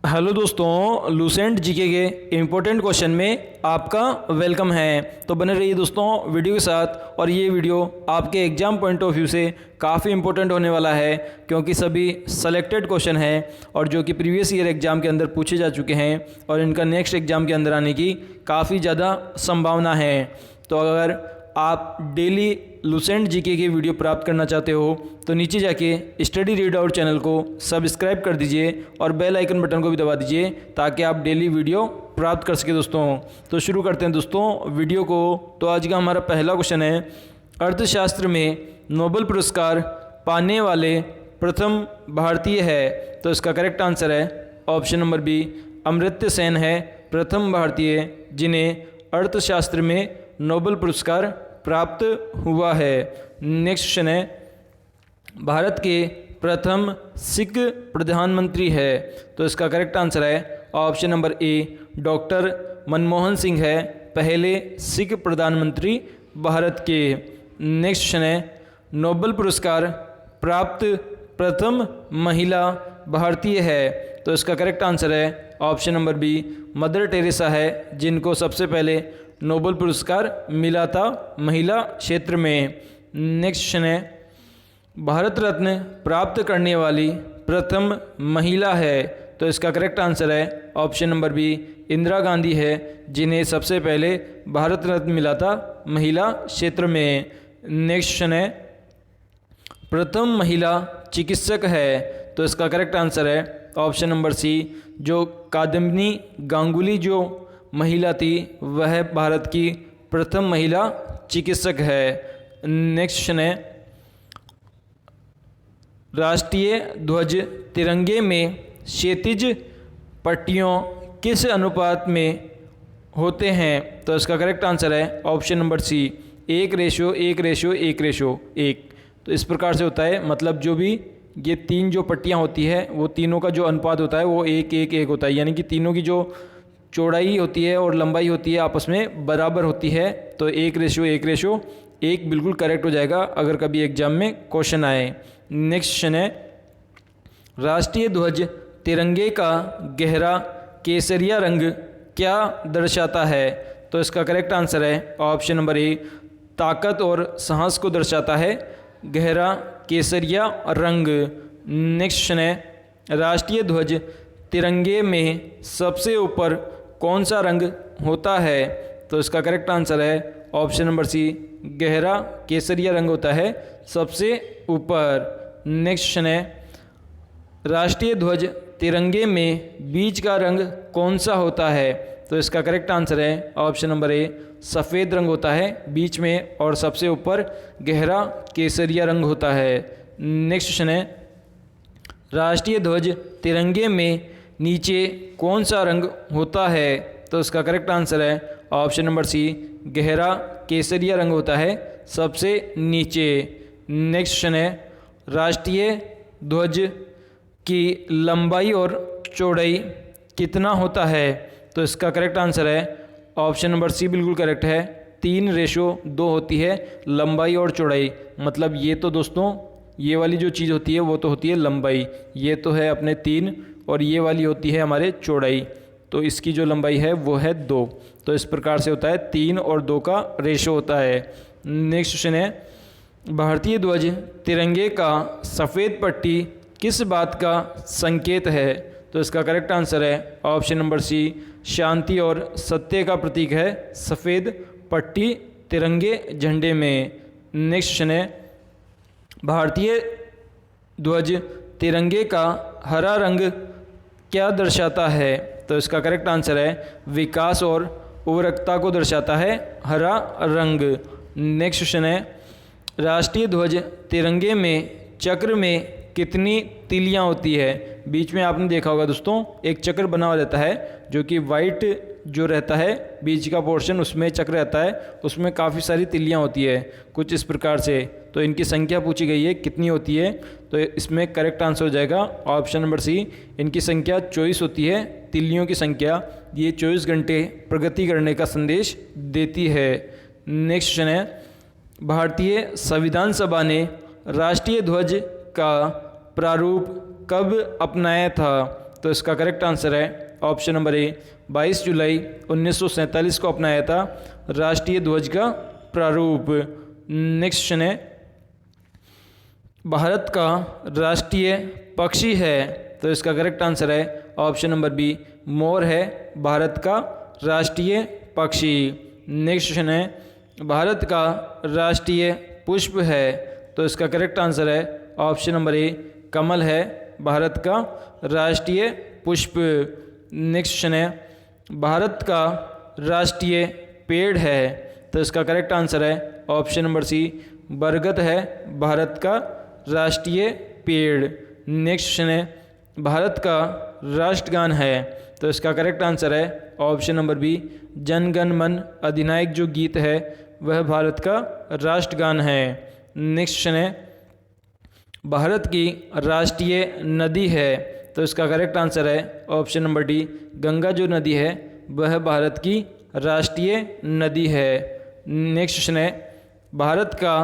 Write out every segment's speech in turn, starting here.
Hello दोस्तों, Lucent GK के important question में आपका वेलकम है। तो बने रहिए दोस्तों वीडियो के साथ। और ये वीडियो आपके एग्ज़ाम पॉइंट ऑफ व्यू से काफ़ी इंपॉर्टेंट होने वाला है, क्योंकि सभी सेलेक्टेड क्वेश्चन हैं और जो कि प्रीवियस ईयर एग्ज़ाम के अंदर पूछे जा चुके हैं और इनका नेक्स्ट एग्ज़ाम के अंदर आने की काफ़ी ज़्यादा संभावना है। तो अगर आप डेली लूसेंट जीके की वीडियो प्राप्त करना चाहते हो तो नीचे जाके स्टडी रीड आउट चैनल को सब्सक्राइब कर दीजिए और बेल आइकन बटन को भी दबा दीजिए ताकि आप डेली वीडियो प्राप्त कर सके दोस्तों। तो शुरू करते हैं दोस्तों वीडियो को। तो आज का हमारा पहला क्वेश्चन है, अर्थशास्त्र में नोबेल पुरस्कार पाने वाले प्रथम भारतीय है। तो इसका करेक्ट आंसर है option number B, Amartya Sen है प्रथम भारतीय जिन्हें अर्थशास्त्र में नोबेल पुरस्कार प्राप्त हुआ है। नेक्स्ट क्वेश्चन है, भारत के प्रथम सिख प्रधानमंत्री है। तो इसका करेक्ट आंसर है option number A, doctor Manmohan Singh है पहले सिख प्रधानमंत्री भारत के। नेक्स्ट क्वेश्चन है, नोबेल पुरस्कार प्राप्त प्रथम महिला भारतीय है। तो इसका करेक्ट आंसर है option number B, Mother Teresa है जिनको सबसे पहले नोबेल पुरस्कार मिला था महिला क्षेत्र में। नेक्स्ट क्वेश्चन है, भारत रत्न प्राप्त करने वाली प्रथम महिला है। तो इसका करेक्ट आंसर है option number B, Indira Gandhi है जिन्हें सबसे पहले भारत रत्न मिला था महिला क्षेत्र में। नेक्स्ट क्वेश्चन है, प्रथम महिला चिकित्सक है। तो इसका करेक्ट आंसर है ऑप्शन नंबर सी, जो कादम्बिनी गांगुली जो महिला थी वह भारत की प्रथम महिला चिकित्सक है। नेक्स्ट क्वेश्चन है, राष्ट्रीय ध्वज तिरंगे में क्षैतिज पट्टियों किस अनुपात में होते हैं। तो इसका करेक्ट आंसर है ऑप्शन नंबर सी, 1:1:1:1:1। तो इस प्रकार से होता है, मतलब जो भी ये तीन जो पट्टियाँ होती है वो तीनों का जो अनुपात होता है वो 1:1:1 होता है, यानी कि तीनों की जो चौड़ाई होती है और लंबाई होती है आपस में बराबर होती है। तो 1:1:1 बिल्कुल करेक्ट हो जाएगा अगर कभी एग्जाम में क्वेश्चन आए। नेक्स्ट क्वेश्चन है, राष्ट्रीय ध्वज तिरंगे का गहरा केसरिया रंग क्या दर्शाता है। तो इसका करेक्ट आंसर है ऑप्शन नंबर ए, ताकत और साहस को दर्शाता है गहरा केसरिया रंग। नेक्स्ट क्वेश्चन है, राष्ट्रीय ध्वज तिरंगे में सबसे ऊपर कौन सा रंग होता है। तो इसका करेक्ट आंसर है ऑप्शन नंबर सी, गहरा केसरिया रंग होता है सबसे ऊपर। नेक्स्ट क्वेश्चन है, राष्ट्रीय ध्वज तिरंगे में बीच का रंग कौन सा होता है। तो इसका करेक्ट आंसर है ऑप्शन नंबर ए, सफ़ेद रंग होता है बीच में और सबसे ऊपर गहरा केसरिया रंग होता है। नेक्स्ट क्वेश्चन है, राष्ट्रीय ध्वज तिरंगे में नीचे कौन सा रंग होता है। तो इसका करेक्ट आंसर है ऑप्शन नंबर सी, गहरा केसरिया रंग होता है सबसे नीचे। नेक्स्ट क्वेश्चन है, राष्ट्रीय ध्वज की लंबाई और चौड़ाई कितना होता है। तो इसका करेक्ट आंसर है ऑप्शन नंबर सी बिल्कुल करेक्ट है, 3:2 होती है लंबाई और चौड़ाई। मतलब ये तो दोस्तों ये वाली जो चीज़ होती है वो तो होती है लंबाई, ये तो है अपने 3 और ये वाली होती है हमारे चौड़ाई। तो इसकी जो लंबाई है वो है 2। तो इस प्रकार से होता है 3 और 2 का रेशो होता है। नेक्स्ट क्वेश्चन है, भारतीय ध्वज तिरंगे का सफ़ेद पट्टी किस बात का संकेत है। तो इसका करेक्ट आंसर है ऑप्शन नंबर सी, शांति और सत्य का प्रतीक है सफ़ेद पट्टी तिरंगे झंडे में। नेक्स्ट क्वेश्चन है, भारतीय ध्वज तिरंगे का हरा रंग क्या दर्शाता है। तो इसका करेक्ट आंसर है विकास और उर्वरकता को दर्शाता है हरा रंग। नेक्स्ट क्वेश्चन है, राष्ट्रीय ध्वज तिरंगे में चक्र में कितनी तिलियां होती है। बीच में आपने देखा होगा दोस्तों एक चक्र बना हुआ रहता है जो कि वाइट जो रहता है बीच का पोर्शन उसमें चक्र रहता है, उसमें काफ़ी सारी तिलियां होती है कुछ इस प्रकार से। तो इनकी संख्या पूछी गई है कितनी होती है। तो इसमें करेक्ट आंसर हो जाएगा ऑप्शन नंबर सी, इनकी संख्या 24 होती है तिलियों की संख्या। ये 24 घंटे प्रगति करने का संदेश देती है। नेक्स्ट क्वेश्चन है, भारतीय संविधान सभा ने राष्ट्रीय ध्वज का प्रारूप कब अपनाया था। तो इसका करेक्ट आंसर है ऑप्शन नंबर ए 22 जुलाई 1947 को अपनाया था राष्ट्रीय ध्वज का प्रारूप। नेक्स्ट क्वेश्चन है, भारत का राष्ट्रीय पक्षी है, तो इसका करेक्ट आंसर है ऑप्शन नंबर बी मोर है भारत का राष्ट्रीय पक्षी। नेक्स्ट क्वेश्चन है, भारत का राष्ट्रीय पुष्प है, तो इसका करेक्ट आंसर है ऑप्शन नंबर ए कमल है भारत का राष्ट्रीय पुष्प। नेक्स्ट क्वेश्चन है, भारत का राष्ट्रीय पेड़ है, तो इसका करेक्ट आंसर है ऑप्शन नंबर सी बरगद है भारत का राष्ट्रीय पेड़। नेक्स्ट क्वेश्चन है, भारत का राष्ट्रगान है, तो इसका करेक्ट आंसर है option number B Jana Gana मन अधिनायक जो गीत है वह भारत का राष्ट्रगान है। नेक्स्ट क्वेश्चन है, भारत की राष्ट्रीय नदी है, तो इसका करेक्ट आंसर है ऑप्शन नंबर डी गंगा जो नदी है वह भारत की राष्ट्रीय नदी है। नेक्स्ट क्वेश्चन है, भारत का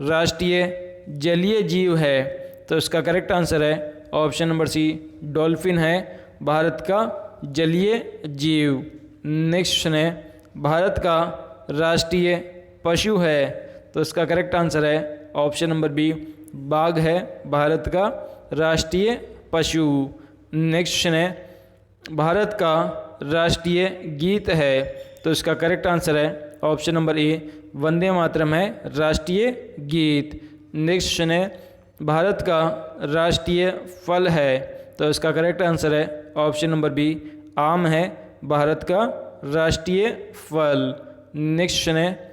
राष्ट्रीय जलीय जीव है, तो इसका करेक्ट आंसर है ऑप्शन नंबर सी डॉल्फिन है भारत का जलीय जीव। नेक्स्ट क्वेश्चन है, भारत का राष्ट्रीय पशु है, तो इसका करेक्ट आंसर है ऑप्शन नंबर बी बाघ है भारत का राष्ट्रीय पशु। नेक्स्ट क्वेश्चन है, भारत का राष्ट्रीय गीत है, तो इसका करेक्ट आंसर है option number A Vande Mataram है राष्ट्रीय गीत। नेक्स्ट क्वेश्चन है, भारत का राष्ट्रीय फल है, तो इसका करेक्ट आंसर है ऑप्शन नंबर बी आम है भारत का राष्ट्रीय फल। नेक्स्ट क्वेश्चन है,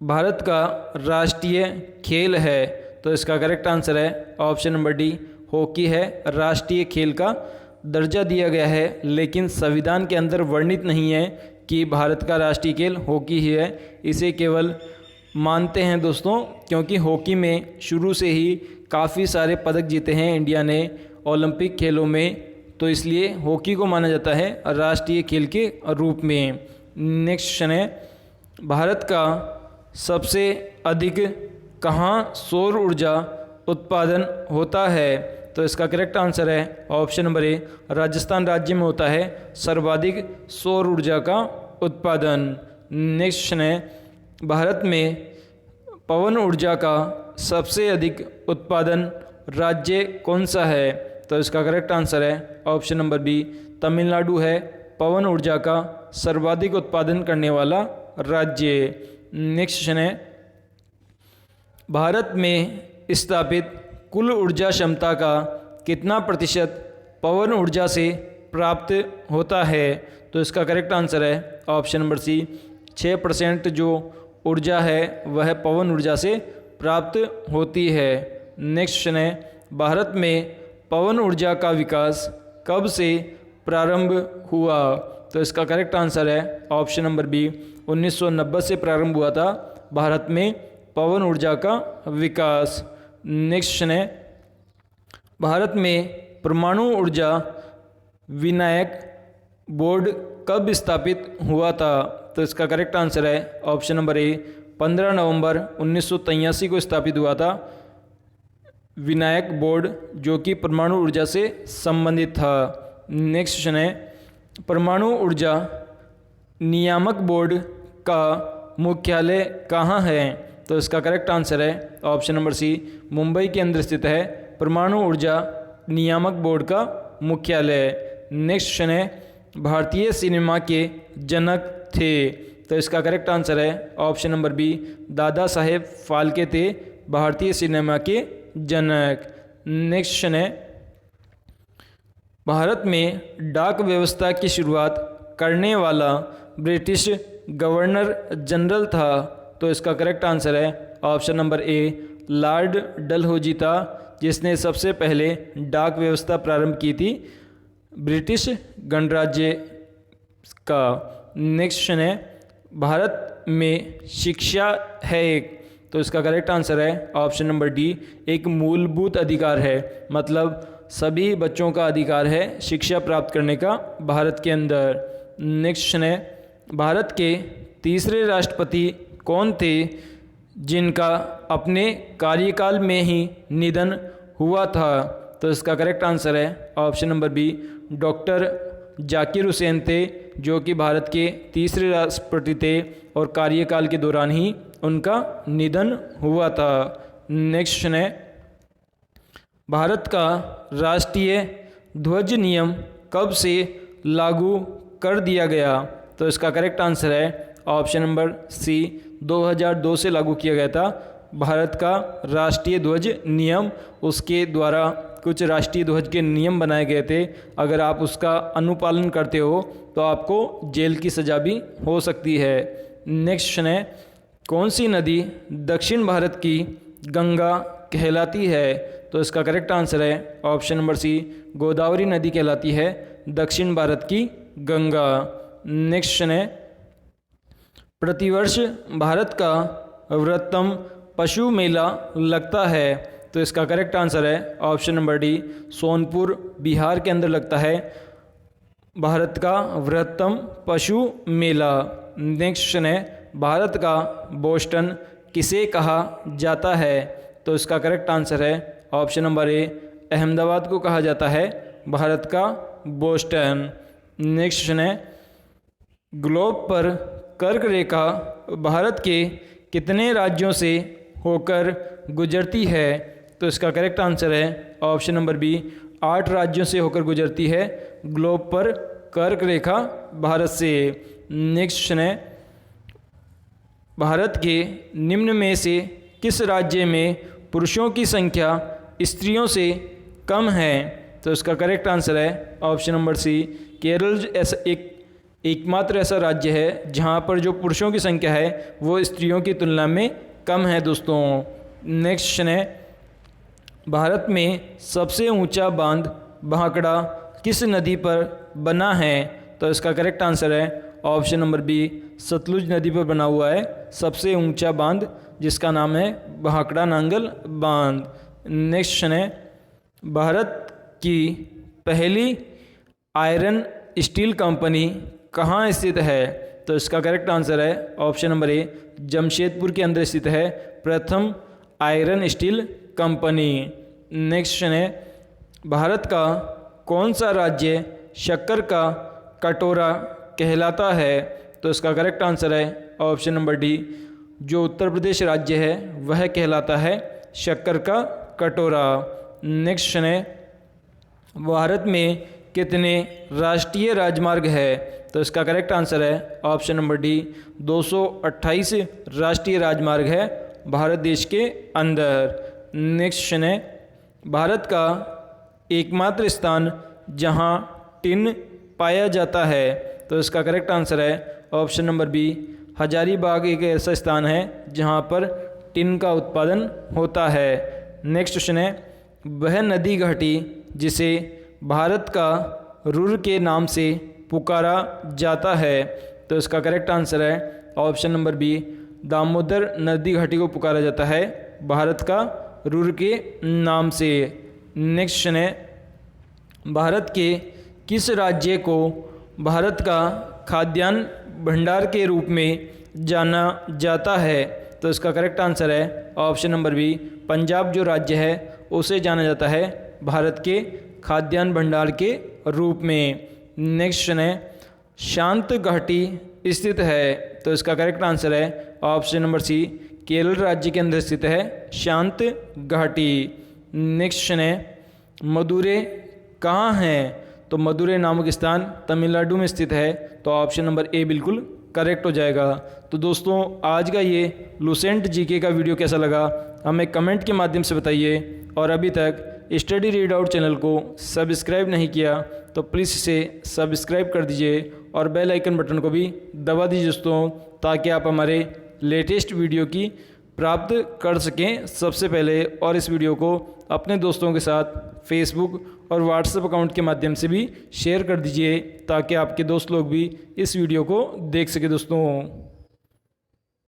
भारत का राष्ट्रीय खेल है, तो इसका करेक्ट आंसर है ऑप्शन नंबर डी हॉकी है राष्ट्रीय खेल का दर्जा दिया गया है, लेकिन संविधान के अंदर वर्णित नहीं है कि भारत का राष्ट्रीय खेल हॉकी ही है। इसे केवल मानते हैं दोस्तों क्योंकि हॉकी में शुरू से ही काफ़ी सारे पदक जीते हैं इंडिया ने ओलंपिक खेलों में, तो इसलिए हॉकी को माना जाता है राष्ट्रीय खेल के रूप में। नेक्स्ट क्वेश्चन है, भारत का सबसे अधिक कहाँ सौर ऊर्जा उत्पादन होता है, तो इसका करेक्ट आंसर है ऑप्शन नंबर ए राजस्थान राज्य में होता है सर्वाधिक सौर ऊर्जा का उत्पादन। नेक्स्ट क्वेश्चन है, भारत में पवन ऊर्जा का सबसे अधिक उत्पादन राज्य कौन सा है, तो इसका करेक्ट आंसर है ऑप्शन नंबर बी तमिलनाडु है पवन ऊर्जा का सर्वाधिक उत्पादन करने वाला राज्य। नेक्स्ट क्वेश्चन है, भारत में स्थापित कुल ऊर्जा क्षमता का कितना प्रतिशत पवन ऊर्जा से प्राप्त होता है, तो इसका करेक्ट आंसर है ऑप्शन नंबर सी 6% जो ऊर्जा है वह पवन ऊर्जा से प्राप्त होती है। नेक्स्ट क्वेश्चन है, भारत में पवन ऊर्जा का विकास कब से प्रारंभ हुआ, तो इसका करेक्ट आंसर है ऑप्शन नंबर बी 1990 से प्रारंभ हुआ था भारत में पवन ऊर्जा का विकास। नेक्स्ट क्वेश्चन है, भारत में परमाणु ऊर्जा विनायक बोर्ड कब स्थापित हुआ था, तो इसका करेक्ट आंसर है ऑप्शन नंबर ए 15 नवंबर 1983 को स्थापित हुआ था विनायक बोर्ड जो कि परमाणु ऊर्जा से संबंधित था। नेक्स्ट क्वेश्चन है, परमाणु ऊर्जा नियामक बोर्ड का मुख्यालय कहाँ है, तो इसका करेक्ट आंसर है ऑप्शन नंबर सी मुंबई के अंदर स्थित है परमाणु ऊर्जा नियामक बोर्ड का मुख्यालय। नेक्स्ट क्वेश्चन है, भारतीय सिनेमा के जनक थे, तो इसका करेक्ट आंसर है option number B Dada Saheb Phalke थे भारतीय सिनेमा के जनक। नेक्स्ट क्वेश्चन है, भारत में डाक व्यवस्था की शुरुआत करने वाला ब्रिटिश गवर्नर जनरल था, तो इसका करेक्ट आंसर है option number A Lord Dalhousie था जिसने सबसे पहले डाक व्यवस्था प्रारंभ की थी ब्रिटिश गणराज्य का। नेक्स्ट क्वेश्चन है, भारत में शिक्षा है एक, तो इसका करेक्ट आंसर है ऑप्शन नंबर डी एक मूलभूत अधिकार है, मतलब सभी बच्चों का अधिकार है शिक्षा प्राप्त करने का भारत के अंदर। नेक्स्ट क्वेश्चन है, भारत के तीसरे राष्ट्रपति कौन थे जिनका अपने कार्यकाल में ही निधन हुआ था, तो इसका करेक्ट आंसर है option number B, doctor Zakir Hussain थे, जो कि भारत के तीसरे राष्ट्रपति थे और कार्यकाल के दौरान ही उनका निधन हुआ था। नेक्स्ट क्वेश्चन है, भारत का राष्ट्रीय ध्वज नियम कब से लागू कर दिया गया? तो इसका करेक्ट आंसर है ऑप्शन नंबर सी, 2002 से लागू किया गया था भारत का राष्ट्रीय ध्वज नियम। उसके द्वारा कुछ राष्ट्रीय ध्वज के नियम बनाए गए थे, अगर आप उसका अनुपालन करते हो तो आपको जेल की सज़ा भी हो सकती है। नेक्स्ट क्वेश्चन है, कौन सी नदी दक्षिण भारत की गंगा कहलाती है? तो इसका करेक्ट आंसर है ऑप्शन नंबर सी, गोदावरी नदी कहलाती है दक्षिण भारत की गंगा। नेक्स्ट क्वेश्चन है, प्रतिवर्ष भारत का वृहत्तम पशु मेला लगता है? तो इसका करेक्ट आंसर है option number D, Sonpur Bihar के अंदर लगता है भारत का वृहत्तम पशु मेला। नेक्स्ट क्वेश्चन है, भारत का बोस्टन किसे कहा जाता है? तो इसका करेक्ट आंसर है ऑप्शन नंबर ए, अहमदाबाद को कहा जाता है भारत का बोस्टन। नेक्स्ट क्वेश्चन है, ग्लोब पर कर्क रेखा भारत के कितने राज्यों से होकर गुजरती है? तो इसका करेक्ट आंसर है ऑप्शन नंबर बी, 8 राज्यों से होकर गुजरती है ग्लोब पर कर्क रेखा भारत से। नेक्स्ट क्वेश्चन है, भारत के निम्न में से किस राज्य में पुरुषों की संख्या स्त्रियों से कम है? तो इसका करेक्ट आंसर है ऑप्शन नंबर सी, केरल ऐसा एकमात्र ऐसा राज्य है जहां पर जो पुरुषों की संख्या है वो स्त्रियों की तुलना में कम है दोस्तों। नेक्स्ट क्वेश्चन है, भारत में सबसे ऊंचा बांध भाखड़ा किस नदी पर बना है? तो इसका करेक्ट आंसर है ऑप्शन नंबर बी, सतलुज नदी पर बना हुआ है सबसे ऊंचा बांध, जिसका नाम है भाखड़ा नांगल बांध। नेक्स्ट क्वेश्चन है, भारत की पहली आयरन स्टील कंपनी कहाँ स्थित है? तो इसका करेक्ट आंसर है ऑप्शन नंबर ए, जमशेदपुर के अंदर स्थित है प्रथम iron steel company. Next question है, भारत का कौन सा राज्य शक्कर का कटोरा कहलाता है? तो इसका करेक्ट आंसर है ऑप्शन नंबर डी, जो उत्तर प्रदेश राज्य है वह कहलाता है शक्कर का कटोरा। नेक्स्ट क्वेश्चन है, भारत में कितने राष्ट्रीय राजमार्ग है? तो इसका करेक्ट आंसर है ऑप्शन नंबर डी, 228 राष्ट्रीय राजमार्ग है भारत देश के अंदर। नेक्स्ट क्वेश्चन है, भारत का एकमात्र स्थान जहां टिन पाया जाता है? तो इसका करेक्ट आंसर है ऑप्शन नंबर बी, हजारीबाग एक ऐसा स्थान है जहां पर टिन का उत्पादन होता है। नेक्स्ट क्वेश्चन है, वह नदी घाटी जिसे भारत का रुर के नाम से पुकारा जाता है? तो इसका करेक्ट आंसर है ऑप्शन नंबर बी, दामोदर नदी घाटी को पुकारा जाता है भारत का रुर के नाम से। नेक्स्ट क्वेश्चन है, भारत के किस राज्य को भारत का खाद्यान्न भंडार के रूप में जाना जाता है? तो इसका करेक्ट आंसर है ऑप्शन नंबर बी, पंजाब जो राज्य है उसे जाना जाता है भारत के खाद्यान्न भंडार के रूप में। नेक्स्ट क्वेश्चन है, शांत घाटी स्थित है? तो इसका करेक्ट आंसर है ऑप्शन नंबर सी, केरल राज्य के अंदर स्थित है शांत घाटी। नेक्स्ट क्वेश्चन है, मदुरै कहाँ है? तो मदुरै नामक स्थान तमिलनाडु में स्थित है, तो ऑप्शन नंबर ए बिल्कुल करेक्ट हो जाएगा। तो दोस्तों आज का ये लुसेंट जीके का वीडियो कैसा लगा हमें कमेंट के माध्यम से बताइए, और अभी तक स्टडी रीड आउट चैनल को सब्सक्राइब नहीं किया तो प्लीज़ इसे सब्सक्राइब कर दीजिए और बेल आइकन बटन को भी दबा दीजिए दोस्तों, ताकि आप हमारे लेटेस्ट वीडियो की प्राप्त कर सकें सबसे पहले। और इस वीडियो को अपने दोस्तों के साथ फेसबुक और व्हाट्सएप अकाउंट के माध्यम से भी शेयर कर दीजिए, ताकि आपके दोस्त लोग भी इस वीडियो को देख सके दोस्तों।